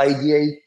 IJI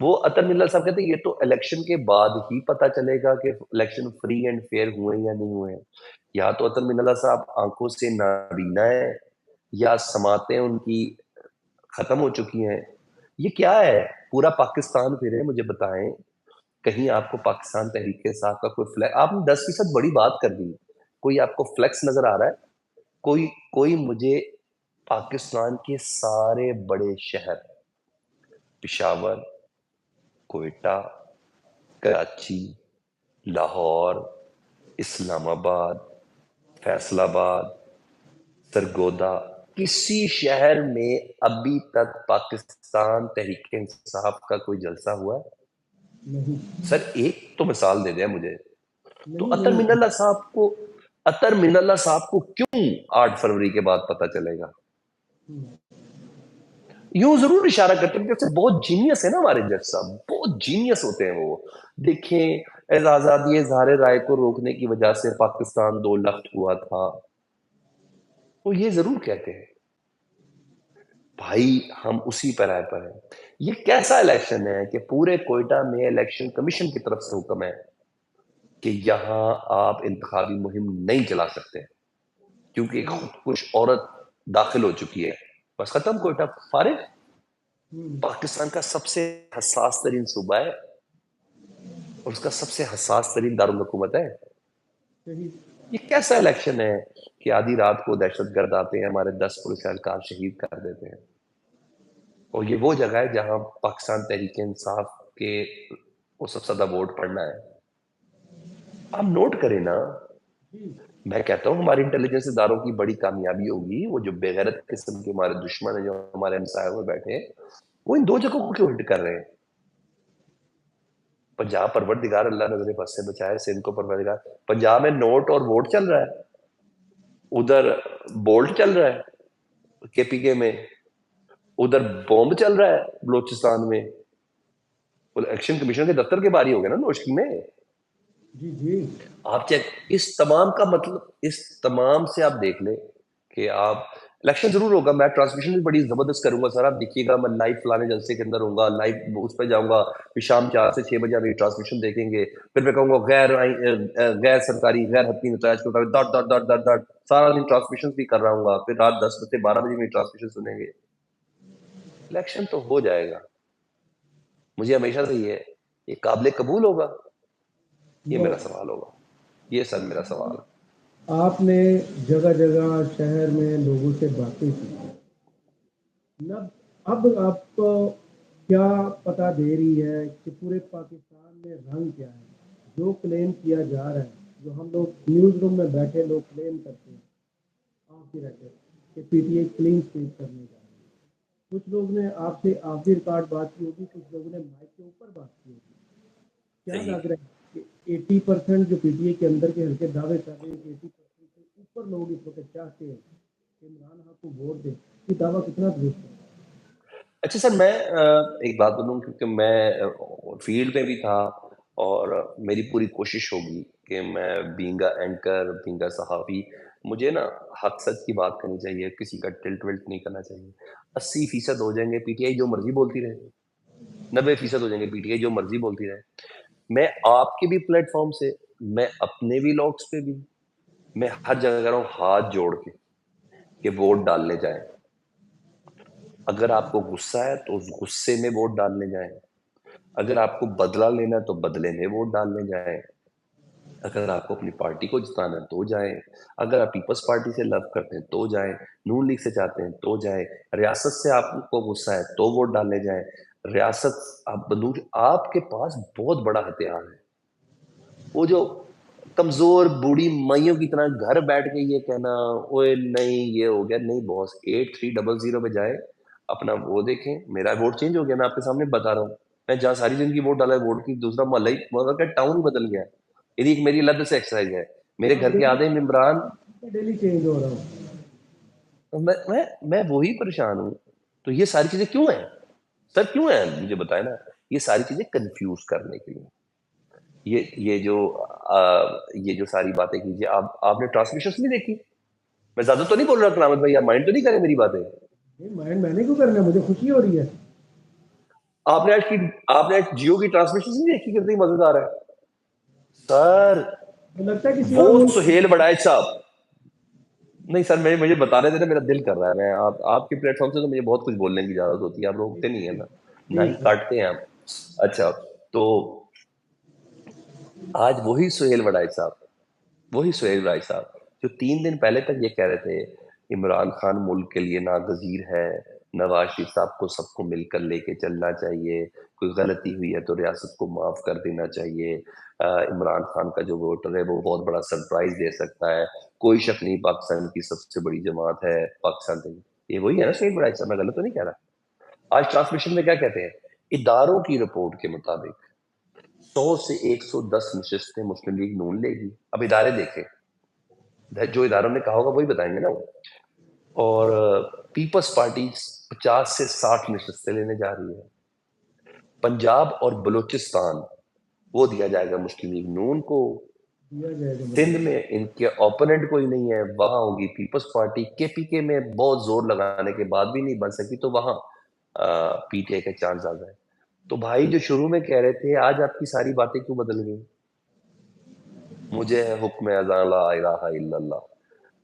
وہ اطہر ملا صاحب کہتے ہیں یہ تو الیکشن کے بعد ہی پتا چلے گا کہ الیکشن فری اینڈ فیئر ہوئے یا نہیں ہوئے. یا تو اطہر ملا صاحب آنکھوں سے نابینا ہے یا سماعتیں ان کی ختم ہو چکی ہیں. یہ کیا ہے؟ پورا پاکستان پھرے مجھے بتائیں کہیں آپ کو پاکستان تحریک انصاف کا کوئی فلیکس، آپ نے 10% بڑی بات کر دی، کوئی آپ کو فلیکس نظر آ رہا ہے؟ کوئی مجھے پاکستان کے سارے بڑے شہر، پشاور، کوئٹہ، کراچی، لاہور، اسلام آباد، فیصل آباد، سرگودا، کسی شہر میں ابھی تک پاکستان تحریک انصاف کا کوئی جلسہ ہوا ہے؟ نہیں سر ایک تو مثال دے دیں مجھے. تو نہیں اطہر نہیں من اللہ صاحب کو، اطہر من اللہ صاحب کو کیوں 8 فروری کے بعد پتا چلے گا؟ یوں ضرور اشارہ کرتے ہیں کہ بہت جینیس ہے نا ہمارے جج صاحب، بہت جینیس ہوتے ہیں وہ. دیکھیں آزادی اظہار رائے کو روکنے کی وجہ سے پاکستان 2 لخت ہوا تھا، وہ یہ ضرور کہتے ہیں. بھائی ہم اسی پیرائے پر ہیں. یہ کیسا الیکشن ہے کہ پورے کوئٹہ میں الیکشن کمیشن کی طرف سے حکم ہے کہ یہاں آپ انتخابی مہم نہیں چلا سکتے کیونکہ ایک خودکش عورت داخل ہو چکی ہے. بس ختم، کوئٹہ فارغ. پاکستان کا سب سے حساس ترین صوبہ ہے اور اس کا سب سے حساس ترین دارالحکومت ہے. صحیح. یہ کیسا الیکشن ہے کہ آدھی رات کو دہشت گرد آتے ہیں ہمارے 10 پولیس اہلکار شہید کر دیتے ہیں. اور یہ وہ جگہ ہے جہاں پاکستان تحریک انصاف کے وہ سب سے زیادہ ووٹ پڑنا ہے. آپ نوٹ کریں نا، میں کہتا ہوں ہماری انٹیلیجنس اداروں کی بڑی کامیابی ہوگی. وہ جو بے غیرت قسم کے ہمارے دشمن ہیں جو ہمارے ہمسایوں میں بیٹھے ہیں، وہ ان 2 جگہوں کو کیوں ہٹ کر رہے ہیں؟ پنجاب پروردگار اللہ نظر بد سے بچائے، سندھ کو پروردگار. پنجاب میں نوٹ اور ووٹ چل رہا ہے، ادھر بولٹ چل رہا ہے کے پی کے میں، ادھر بومب چل رہا ہے بلوچستان میں. الیکشن کمیشن کے دفتر کے باری ہو گئے نا نوشکی میں. جی جی آپ چیک اس تمام کا مطلب، اس تمام سے آپ دیکھ لیں کہ آپ الیکشن ضرور ہوگا. میں ٹرانسمیشن بھی بڑی زبردست کروں گا سر، آپ دیکھیے گا. میں لائیو فلانے جلسے کے اندر ہوں گا، لائیو اس پہ جاؤں گا، پھر شام 4 سے 6 بجے آپ ٹرانسمیشن دیکھیں گے. پھر میں کہوں گا غیر سرکاری غیر حتمی نتائج کو dot dot dot dot dot سارا دن ٹرانسمیشن بھی کر رہا ہوں گا. پھر رات 10 بجے 12 بجے میں ٹرانسمیشن سنیں گے. الیکشن تو ہو جائے گا. مجھے ہمیشہ سے یہ قابل قبول ہوگا؟ یہ میرا سوال ہوگا. یہ سر میرا سوال ہے. آپ نے جگہ جگہ شہر میں لوگوں سے باتیں کی، اب آپ کو کیا پتہ دے رہی ہے کہ پورے پاکستان میں رنگ کیا ہے؟ جو کلیم کیا جا رہا ہے، جو ہم لوگ نیوز روم میں بیٹھے لوگ کلیم کرتے ہیں آپ ہی رہتے کہ P T I clean sweep کرنے جا رہی ہے. کچھ لوگ نے آپ سے آف دی ریکارڈ بات کی ہوگی، کچھ لوگوں نے مائک کے اوپر بات کی ہوگی. کیا صحیح. لگ رہا ہے کہ 80% جو پی ٹی آئی کے اندر کے ہلکے دعوے کر رہے ہیں کہ 80% سے اوپر لوگ اس وقت چاہتے ہیں کہ عمران خان کو ووٹ دیں، یہ دعویٰ کتنا درست ہے؟ اچھا سر، میں ایک بات بولوں کیونکہ میں فیلڈ میں بھی تھا اور میری پوری کوشش ہوگی کہ میں being a anchor, being a صحافی، مجھے نا حق سچ کی بات کرنی چاہیے، کسی کا ٹلٹ ولٹ نہیں کرنا چاہیے. 80% ہو جائیں گے پی ٹی آئی جو مرضی بولتی رہے، 90% ہو جائیں گے پی ٹی آئی جو مرضی بولتی رہے. میں آپ کے بھی پلیٹ فارم سے، میں اپنے بھی لاگس پہ بھی، میں ہر جگہ کہہ رہا ہوں ہاتھ جوڑ کے کہ ووٹ ڈالنے جائیں. اگر آپ کو غصہ ہے تو اس غصے میں ووٹ ڈالنے جائیں. اگر آپ کو بدلہ لینا ہے تو بدلے میں ووٹ ڈالنے جائیں. اگر آپ کو اپنی پارٹی کو جتانا ہے تو جائیں. اگر آپ پیپلز پارٹی سے لو کرتے ہیں تو جائیں. نون لیگ سے چاہتے ہیں تو جائیں. ریاست سے آپ کو غصہ ہے تو ووٹ ڈالنے جائیں. ریاست آپ کے پاس بہت بڑا ہتھیار ہے. وہ جو کمزور بوڑھی مائیوں کی طرح گھر بیٹھ کے یہ کہنا اوے نہیں یہ ہو گیا، نہیں باس، 8300 پہ جائے اپنا وہ دیکھیں. میرا ووٹ چینج ہو گیا، میں آپ کے سامنے بتا رہا ہوں. میں جہاں ساری زندگی ووٹ ڈالا ہے، ووٹ کی دوسرا محلہ ہی مطلب کہ ٹاؤن ہی بدل گیا. یعنی ایک میری لد سے ایکسرسائز ہے. میرے گھر کے آدھے ممبران، ڈیلی چینج ہو رہا ہوں. میں وہی پریشان ہوں. تو یہ ساری چیزیں کیوں ہیں سر؟ کیوں ہیں مجھے بتائیں نا. یہ ساری چیزیں کنفیوز کرنے کے لیے. یہ جو ساری باتیں کیجیے. آپ نے ٹرانسمیشن نہیں دیکھی؟ میں زیادہ تو نہیں بول رہا کرامت بھائی، آپ مائنڈ تو نہیں کریں میری باتیں. مائنڈ میں نے کیوں کرنا ہے؟ مجھے خوشی ہو رہی ہے. آپ نے آپ نے جیو کی ٹرانسمیشن نہیں دیکھی کتنی مزیدار ہے سر. لگتا ہے کسی اور وہ ملک سہیل وڑائچ صاحب نہیں سر مجھے بتا رہے تھے نا, میرا دل کر رہا ہے, میں آپ کے پلیٹ فارم سے تو مجھے بہت کچھ بولنے کی اجازت ہوتی ہے, آپ روکتے نہیں ہیں نا, نہ ہی کاٹتے ہیں آپ. اچھا تو آج وہی سہیل وڑائچ صاحب جو 3 دن پہلے تک یہ کہہ رہے تھے عمران خان ملک کے لیے ناگزیر ہے, نواز شریف صاحب کو سب کو مل کر لے کے چلنا چاہیے, کوئی غلطی ہوئی ہے تو ریاست کو معاف کر دینا چاہیے, عمران خان کا جو ووٹر ہے وہ بہت بڑا سرپرائز دے سکتا ہے, کوئی شک نہیں پاکستان کی سب سے بڑی جماعت ہے پاکستان سے. یہ وہی ہے نا سہیل وڑائچ صاحب, میں غلط تو نہیں کہہ رہا. آج ٹرانسمیشن میں کیا کہتے ہیں, اداروں کی رپورٹ کے مطابق 100 سے 110 نشستیں مسلم لیگ نون لے گی. اب ادارے دیکھیں, جو اداروں نے کہا ہوگا وہی بتائیں گے نا. اور پیپلز پارٹی 50 سے 60 نشستیں لینے جا رہی ہے. پنجاب اور بلوچستان وہ دیا جائے گا مسلم لیگ نون کو. سندھ میں ان کے اوپوننٹ کوئی نہیں ہے, وہاں ہوگی پیپلز پارٹی. کے پی کے میں بہت زور لگانے کے بعد بھی نہیں بن سکی, تو وہاں پی ٹی آئی کا چانس زیادہ ہے. تو بھائی جو شروع میں کہہ رہے تھے, آج آپ کی ساری باتیں کیوں بدل گئی؟ مجھے حکم اذان لا الہ الا اللہ,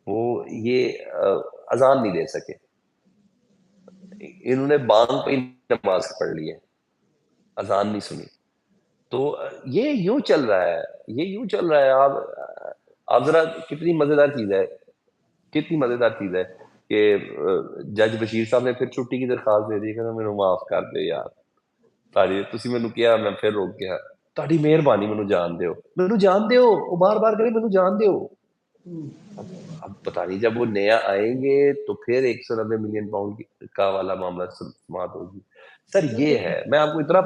وہ یہ اذان نہیں دے سکے, انہوں نے بانگ پہ نماز پڑھ لی ہے, اذان نہیں سنی. تو یہ یوں چل رہا ہے. آپ ذرا کتنی مزیدار چیز ہے کہ جج بشیر صاحب نے پھر چھٹی کی درخواست دے دی کہ مینوں معاف کر دے یار, تسی مینوں کیا میں پھر روک گیا, تہاڈی مہربانی مینوں جان دیو, وہ بار بار کرے مینوں جان دیو. اب پتہ نہیں جب وہ نیا آئیں گے تو پھر 190 ملین پاؤنڈ کا والا معاملہ سماعت ہوگی. سر یہ ہے, میں آپ کو اتنا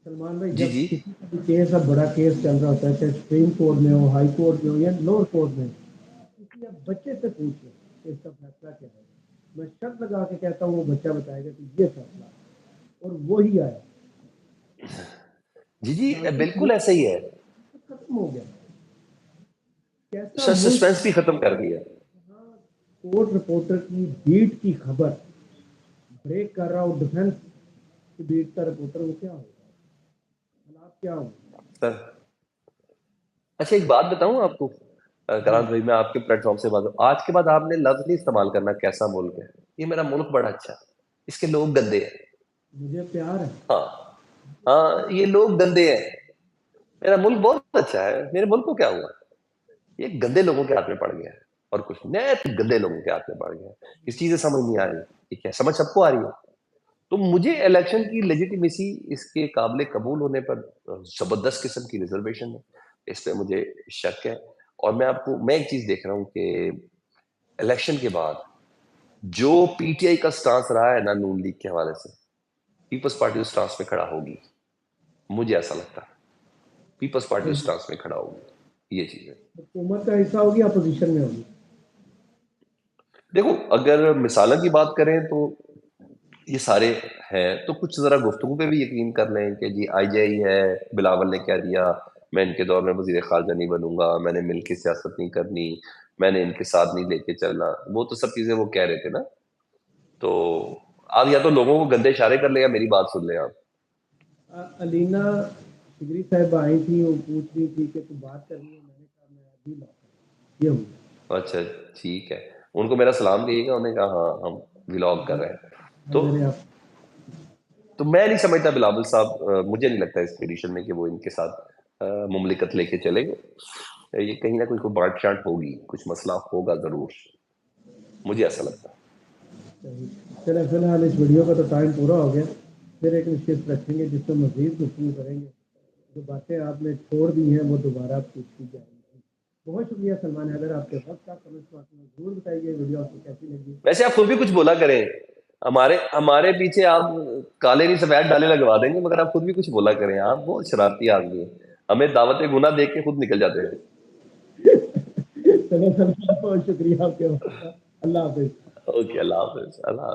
سلمان بھائی, جی جب جی کسی کا بھی کیس, اب بڑا کیس چل رہا ہوتا ہے, چاہے سپریم کورٹ میں ہو, ہائی کورٹ میں ہو یا لوور کورٹ میں, کسی اب بچے سے پوچھیں کہ اس کا فیصلہ کیا ہے, میں شرط لگا کے کہتا ہوں وہ بچہ بتائے گا کہ یہ فیصلہ, اور وہی آیا. جی بالکل ایسا ہی ہے. ختم ہو گیا. کیسا سر ملک سسپینس بھی ختم کر دیا. کورٹ رپورٹر کی بیٹ کی خبر بریک کر رہا ہوں, ڈیفینس کی بیٹ کا رپورٹر, وہ کیا ہوگا, حالات کیا ہوں. سر اچھا ایک بات بتاؤں آپ کو کرانت بھائی, میں آپ کے پلیٹ فارم سے بات ہوں, آج کے بعد آپ نے لفظ نہیں استعمال کرنا کیسا ملک ہے. یہ میرا ملک بڑا اچھا ہے, اس کے لوگ گندے ہیں. مجھے پیار ہے. ہاں یہ لوگ گندے ہیں. میرا ملک بہت اچھا ہے, میرے ملک کو کیا ہوا, یہ گندے لوگوں کے ہاتھ میں پڑ گیا ہے اور کچھ نہیں, گندے لوگوں کے ہاتھ میں پڑ گیا ہے. اس چیزیں سمجھ نہیں آ رہی, ٹھیک ہے, سمجھ سب کو آ رہی ہے. تو مجھے الیکشن کی لیجیٹیمیسی اس کے قابل قبول ہونے پر زبردست قسم کی ریزرویشن ہے, اس پہ مجھے شک ہے. اور میں ایک چیز دیکھ رہا ہوں کہ الیکشن کے بعد جو پی ٹی آئی کا سٹانس رہا ہے نا نون لیگ کے حوالے سے, پیپلز پارٹی اس سٹانس میں کھڑا ہوگی. مجھے ایسا لگتا ہے پیپلز پارٹی اس سٹانس میں کھڑا ہوگی. یہ چیز ہے, حکومت کا حصہ ہوگی, اپوزیشن میں ہوگی. دیکھو اگر مثالوں کی بات کریں تو یہ سارے ہیں, تو کچھ ذرا گفتگو پہ بھی یقین کر لیں کہ جی آئی جے ای ہے, بلاول نے کہہ دیا میں ان کے دور میں وزیر خارجہ نہیں بنوں گا, میں نے مل کے سیاست نہیں کرنی, میں نے ان کے ساتھ نہیں لے کے چلنا, وہ تو سب چیزیں وہ کہہ رہے تھے نا. تو آپ یا تو لوگوں کو گندے اشارے کر لیں یا میری بات سن لیں. آپ علینا شگری صاحب آئی تھی, وہ پوچھ رہی تھی کہ تو بات کرنی ہے, میں نے کہا میں ابھی لاتا, یہ ہوں. اچھا ٹھیک ہے, ان کو میرا سلام کہیے گا, انہوں نے کہا ہاں ہم ولاگ کر رہے ہیں. تو میں نہیں سمجھتا بلاول صاحب, مجھے نہیں لگتا اس ایڈیشن میں کہ وہ ان کے ساتھ مملکت لے کے چلے گئے. یہ کہیں نہ کوئی کوئی بانٹ چانٹ ہوگی, کچھ مسئلہ ہوگا ضرور, مجھے ایسا لگتا ہے. چلے فی الحال اس ویڈیو کا تو ٹائم پورا ہو گیا, پھر ایک نشست رکھیں گے جس میں مزید گفتگو کریں گے. جو باتیں آپ نے چھوڑ دی ہیں وہ دوبارہ پوچھ کی جائیں گی. بہت شکریہ سلمان حیدر, آپ کے وقت کا. کمنٹس میں ضرور بتائیے ویڈیو آپ کو کیسی لگی. ویسے آپ خود بھی کچھ بولا کریں, ہمارے پیچھے آپ کالے نہیں سفید ڈالے لگوا دیں گے, مگر آپ خود بھی کچھ بولا کریں. آپ بہت شرارتی آدمی ہیں, ہمیں دعوت گناہ دیکھ کے خود نکل جاتے ہیں. چلو سلمان, بہت شکریہ آپ کے وقت کا. اللہ حافظ. اوکے, اللہ حافظ. اللہ حافظ.